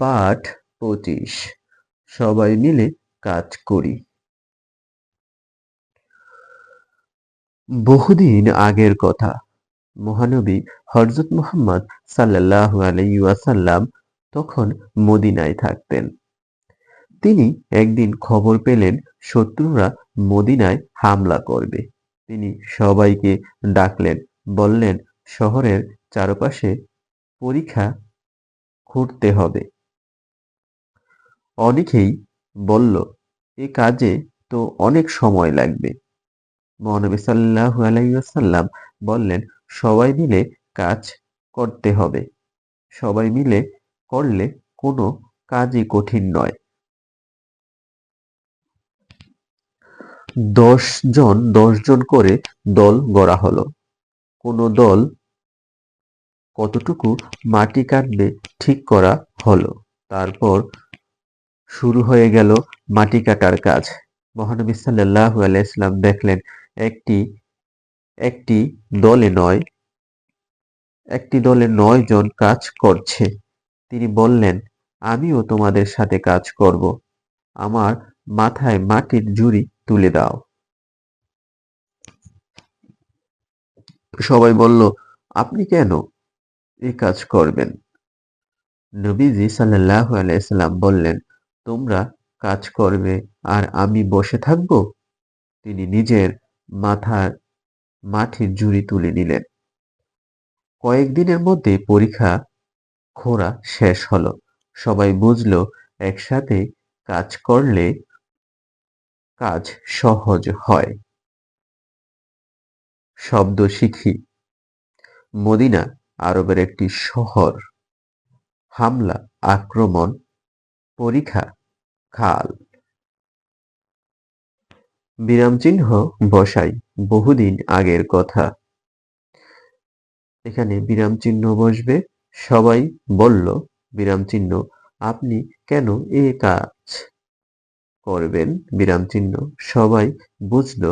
পাঠ ২৫। সবাই মিলে কাজ করি। বহুদিন আগের কথা। মহানবী হযরত মুহাম্মদ সাল্লাল্লাহু আলাইহি ওয়াসাল্লাম তখন মদিনায় থাকতেন। তিনি একদিন খবর পেলেন শত্রুরা মদিনায় হামলা করবে। তিনি সবাইকে ডাকলেন, বললেন, শহরের চারপাশে পরিখা খুঁড়তে হবে। অনেকেই বলল, এ কাজে তো অনেক সময় লাগবে। মহানবী সাল্লাল্লাহু আলাইহি ওয়াসাল্লাম বললেন, সবাই মিলে কাজ করতে হবে। সবাই মিলে করলে কোনো কাজই কঠিন নয়। ১০ জন করে দল গড়া হলো। কোনো দল কতটুকু মাটি কাটবে ঠিক করা হলো। তারপর শুরু হয়ে গেল মাটি কাটার কাজ। মহানবী সাল্লাল্লাহু আলাইহি ওয়াসাল্লাম দেখলেন একটি দলে ৯ জন কাজ করছে। তিনি বললেন, আমিও তোমাদের সাথে কাজ করব। আমার মাথায় মাটির ঝুড়ি তুলে দাও। সবাই বলল, আপনি কেন এই কাজ করবেন? নবীজি সাল্লাল্লাহু আলাইহি ওয়াসাল্লাম বললেন, তোমরা কাজ করবে আর আমি বসে থাকব? তিনি নিজের মাথার মাটির ঝুড়ি তুলে নিলেন। কয়েকদিনের মধ্যে পরিখা খোঁড়া শেষ হলো। সবাই বুঝল একসাথে কাজ করলে কাজ সহজ হয়। শব্দ শিখি। মদিনা আরবের একটি শহর। হামলা, আক্রমণ, পরিখা, খাল। বিরামচিহ্ন বসাই। বহুদিন আগের কথা। এখানে বিরামচিহ্ন বসবে। সবাই বলল, বিরামচিহ্ন, আপনি কেন এ কাজ করবেন? বিরামচিহ্ন, সবাই বুঝল,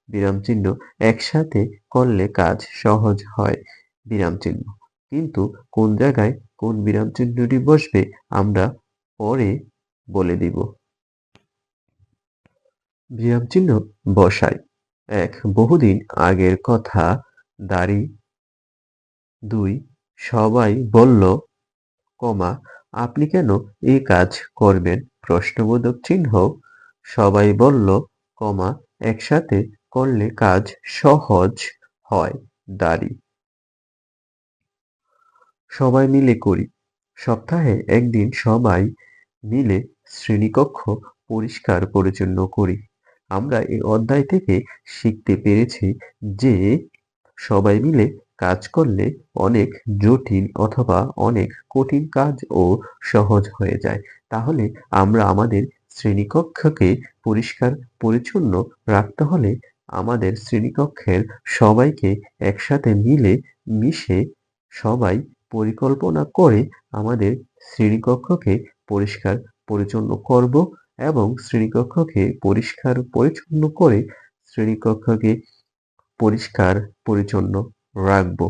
বিরামচিহ্ন, একসাথে করলে কাজ সহজ হয়। বিরামচিহ্ন, কিন্তু কোন জায়গায় কোন বিরামচিহ্নটি বসবে আমরা পরে বলে দিব। বিরামচিহ্ন বসাই। ১. বহুদিন আগের কথা। দাড়ি। ২. সবাই বলল, আপনি কেন এই কাজ করবেন? প্রশ্নবোধক চিহ্ন। সবাই বলল, একসাথে করলে কাজ সহজ হয়। দাড়ি। সবাই মিলে করি। সপ্তাহে একদিন সবাই মিলে শ্রেণীকক্ষ পরিষ্কার পরিচ্ছন্ন করি। আমরা এই অধ্যায় থেকে শিখতে পেরেছি যে সবাই মিলে কাজ করলে অনেক জটিল অথবা অনেক কঠিন কাজও সহজ হয়ে যায়। তাহলে আমরা আমাদের শ্রেণীকক্ষকে পরিষ্কার পরিচ্ছন্ন রাখতে হলে আমাদের শ্রেণীকক্ষের সবাইকে একসাথে মিলে মিশে সবাই পরিকল্পনা করে আমাদের শ্রেণীকক্ষকে পরিষ্কার পরিচ্ছন্ন করব এবং শ্রেণীকক্ষকে পরিষ্কার পরিচ্ছন্ন করে শ্রেণীকক্ষকে পরিষ্কার পরিচ্ছন্ন রাখব।